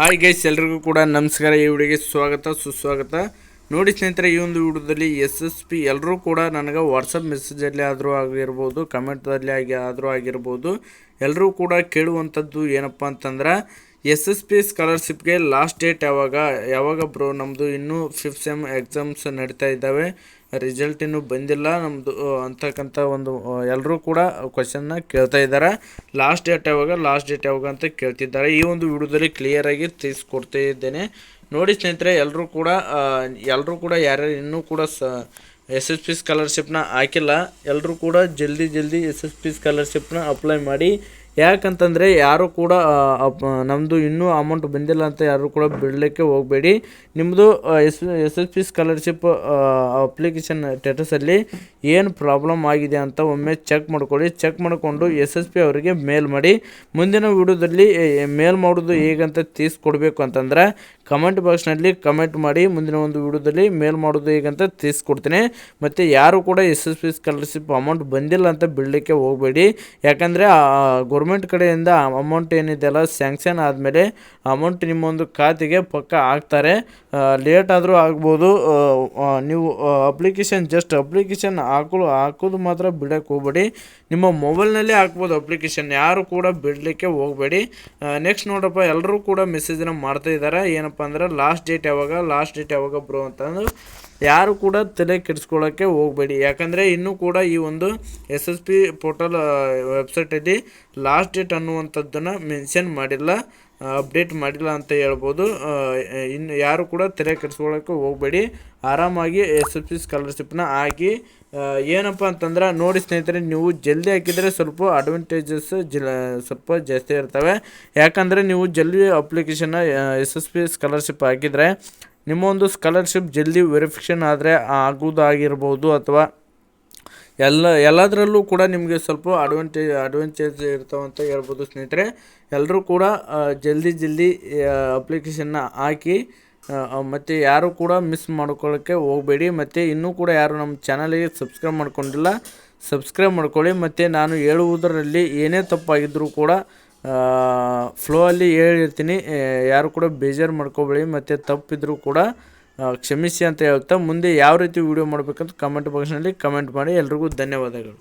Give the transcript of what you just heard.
Hi guys, ಎಲ್ರಿಗೂ ಕೂಡ ನಮಸ್ಕಾರ. ಈ ವಿಡಿಯೋಗೆ ಸ್ವಾಗತ ಸುಸ್ವಾಗತ. ನೋಡಿ ಸ್ನೇಹಿತರೆ, ಈ ಒಂದು ವಿಡಿಯೋದಲ್ಲಿ SSP ಎಲ್ಲರೂ ಕೂಡ ನನಗೆ ವಾಟ್ಸಪ್ ಮೆಸೇಜಲ್ಲಿ ಆದರೂ ಆಗಿರ್ಬೋದು, ಕಮೆಂಟಲ್ಲಿ ಆದರೂ ಆಗಿರ್ಬೋದು, ಎಲ್ಲರೂ ಕೂಡ ಕೇಳುವಂಥದ್ದು ಏನಪ್ಪ ಅಂತಂದ್ರೆ SSP ಸ್ಕಾಲರ್ಶಿಪ್ಗೆ ಲಾಸ್ಟ್ ಡೇಟ್ ಯಾವಾಗ ಬ್ರೋ? ನಮ್ಮದು ಇನ್ನೂ 5th ಸೆಮ್ ಎಕ್ಸಾಮ್ಸ್ ನಡೀತಾ ಇದ್ದಾವೆ, ರಿಸಲ್ಟ್ ಇನ್ನೂ ಬಂದಿಲ್ಲ ನಮ್ಮದು ಅಂತಕ್ಕಂಥ ಒಂದು ಎಲ್ಲರೂ ಕೂಡ ಕ್ವಶನ್ನ ಕೇಳ್ತಾ ಇದ್ದಾರೆ. ಲಾಸ್ಟ್ ಡೇಟ್ ಯಾವಾಗ ಅಂತ ಕೇಳ್ತಿದ್ದಾರೆ. ಈ ಒಂದು ವಿಡಿಯೋದಲ್ಲಿ ಕ್ಲಿಯರಾಗಿ ತಿಳಿಸ್ಕೊಡ್ತಾ ಇದ್ದೇನೆ. ನೋಡಿ ಸ್ನೇಹಿತರೆ, ಎಲ್ಲರೂ ಕೂಡ ಯಾರ್ಯಾರು ಇನ್ನೂ ಕೂಡ SSP ಸ್ಕಾಲರ್ಶಿಪ್ನ ಹಾಕಿಲ್ಲ, ಎಲ್ಲರೂ ಕೂಡ ಜಲ್ದಿ SSP ಸ್ಕಾಲರ್ಶಿಪ್ನ ಅಪ್ಲೈ ಮಾಡಿ. ಯಾಕಂತಂದರೆ ಯಾರು ಕೂಡ ನಮ್ಮದು ಇನ್ನೂ ಅಮೌಂಟ್ ಬಂದಿಲ್ಲ ಅಂತ ಯಾರು ಕೂಡ ಬಿಡಲಿಕ್ಕೆ ಹೋಗಬೇಡಿ. ನಿಮ್ಮದು SSP ಸ್ಕಾಲರ್ಶಿಪ್ ಅಪ್ಲಿಕೇಶನ್ ಸ್ಟೇಟಸಲ್ಲಿ ಏನು ಪ್ರಾಬ್ಲಮ್ ಆಗಿದೆ ಅಂತ ಒಮ್ಮೆ ಚೆಕ್ ಮಾಡ್ಕೊಳ್ಳಿ. ಚೆಕ್ ಮಾಡಿಕೊಂಡು SSP ಅವರಿಗೆ ಮೇಲ್ ಮಾಡಿ. ಮುಂದಿನ ವಿಡಿಯೋದಲ್ಲಿ ಮೇಲ್ ಮಾಡೋದು ಹೇಗಂತ ತಿಳಿಸ್ಕೊಡ್ಬೇಕು ಅಂತಂದರೆ ಕಮೆಂಟ್ ಬಾಕ್ಸ್ನಲ್ಲಿ ಕಮೆಂಟ್ ಮಾಡಿ. ಮುಂದಿನ ಒಂದು ವಿಡಿಯೋದಲ್ಲಿ ಮೇಲ್ ಮಾಡೋದು ಹೇಗಂತ ತಿಳಿಸ್ಕೊಡ್ತೀನಿ. ಮತ್ತು ಯಾರು ಕೂಡ SSP ಸ್ಕಾಲರ್ಶಿಪ್ ಅಮೌಂಟ್ ಬಂದಿಲ್ಲ ಅಂತ ಬಿಡಲಿಕ್ಕೆ ಹೋಗಬೇಡಿ. ಯಾಕಂದರೆ ಗೌರ್ಮೆಂಟ್ ಕಡೆಯಿಂದ ಅಮೌಂಟ್ ಏನಿದೆಯಲ್ಲ ಸ್ಯಾಂಕ್ಷನ್ ಆದಮೇಲೆ ಅಮೌಂಟ್ ನಿಮ್ಮೊಂದು ಖಾತೆಗೆ ಪಕ್ಕ ಹಾಕ್ತಾರೆ. ಲೇಟ್ ಆದರೂ ಆಗ್ಬೋದು. ನೀವು ಅಪ್ಲಿಕೇಶನ್ ಹಾಕೋದು ಮಾತ್ರ ಬಿಡೋಕ್ಕೆ ಹೋಗಬೇಡಿ. ನಿಮ್ಮ ಮೊಬೈಲ್ನಲ್ಲೇ ಹಾಕ್ಬೋದು ಅಪ್ಲಿಕೇಶನ್, ಯಾರು ಕೂಡ ಬಿಡಲಿಕ್ಕೆ ಹೋಗಬೇಡಿ. ನೆಕ್ಸ್ಟ್ ನೋಡಪ್ಪ, ಎಲ್ಲರೂ ಕೂಡ ಮೆಸೇಜನ್ನ ಮಾಡ್ತಾ ಇದ್ದಾರೆ. ಏನಪ್ಪ ಅಂದ್ರೆ ಲಾಸ್ಟ್ ಡೇಟ್ ಯಾವಾಗ ಬ್ರೋ ಅಂತಂದು ಯಾರು ಕೂಡ ತಲೆ ಕೆಡಿಸ್ಕೊಳ್ಳೋಕ್ಕೆ ಹೋಗಬೇಡಿ. ಯಾಕಂದರೆ ಇನ್ನೂ ಕೂಡ ಈ ಒಂದು SSP ಪೋರ್ಟಲ್ ವೆಬ್ಸೈಟಲ್ಲಿ ಲಾಸ್ಟ್ ಡೇಟ್ ಅನ್ನುವಂಥದ್ದನ್ನು ಮೆನ್ಷನ್ ಮಾಡಿಲ್ಲ, ಅಪ್ಡೇಟ್ ಮಾಡಿಲ್ಲ ಅಂತ ಹೇಳ್ಬೋದು. ಇನ್ನು ಯಾರು ಕೂಡ ತಲೆ ಕೆಡಿಸ್ಕೊಳ್ಳೋಕ್ಕೆ ಹೋಗಬೇಡಿ. ಆರಾಮಾಗಿ SSP ಸ್ಕಾಲರ್ಶಿಪ್ನ ಹಾಕಿ. ಏನಪ್ಪ ಅಂತಂದ್ರೆ ನೋಡಿ ಸ್ನೇಹಿತರೆ, ನೀವು ಜಲ್ದಿ ಹಾಕಿದರೆ ಸ್ವಲ್ಪ ಅಡ್ವಾಂಟೇಜಸ್ ಸ್ವಲ್ಪ ಜಾಸ್ತಿ ಇರ್ತವೆ. ಯಾಕಂದರೆ ನೀವು ಜಲ್ದಿ ಅಪ್ಲಿಕೇಶನ್ನ SSP ಸ್ಕಾಲರ್ಶಿಪ್ ಹಾಕಿದರೆ ನಿಮ್ಮ ಒಂದು ಸ್ಕಾಲರ್ಶಿಪ್ ಜಲ್ದಿ ವೆರಿಫಿಕೇಷನ್ ಆದರೆ ಆಗೋದಾಗಿರ್ಬೋದು, ಅಥವಾ ಎಲ್ಲದರಲ್ಲೂ ಕೂಡ ನಿಮಗೆ ಸ್ವಲ್ಪ ಅಡ್ವಾಂಟೇಜ್ ಇರ್ತಾವಂತ ಹೇಳ್ಬೋದು. ಸ್ನೇಹಿತರೆ, ಎಲ್ಲರೂ ಕೂಡ ಜಲ್ದಿ ಅಪ್ಲಿಕೇಶನ್ನ ಹಾಕಿ. ಮತ್ತು ಯಾರು ಕೂಡ ಮಿಸ್ ಮಾಡ್ಕೊಳ್ಳೋಕ್ಕೆ ಹೋಗಬೇಡಿ. ಮತ್ತು ಇನ್ನೂ ಕೂಡ ಯಾರು ನಮ್ಮ ಚಾನಲಿಗೆ ಸಬ್ಸ್ಕ್ರೈಬ್ ಮಾಡ್ಕೊಳ್ಳಿ. ಮತ್ತು ನಾನು ಹೇಳುವುದರಲ್ಲಿ ಏನೇ ತಪ್ಪಾಗಿದ್ದರೂ ಕೂಡ ಫ್ಲೋ ಅಲ್ಲಿ ಹೇಳಿರ್ತೀನಿ, ಯಾರು ಕೂಡ ಬೇಜಾರು ಮಾಡ್ಕೋಬೇಡಿ. ಮತ್ತು ತಪ್ಪಿದ್ರೂ ಕೂಡ ಕ್ಷಮಿಸಿ ಅಂತ ಹೇಳ್ತಾ ಮುಂದೆ ಯಾವ ರೀತಿ ವಿಡಿಯೋ ಮಾಡಬೇಕಂತ ಕಮೆಂಟ್ ಬಾಕ್ಸ್ನಲ್ಲಿ ಕಮೆಂಟ್ ಮಾಡಿ. ಎಲ್ರಿಗೂ ಧನ್ಯವಾದಗಳು.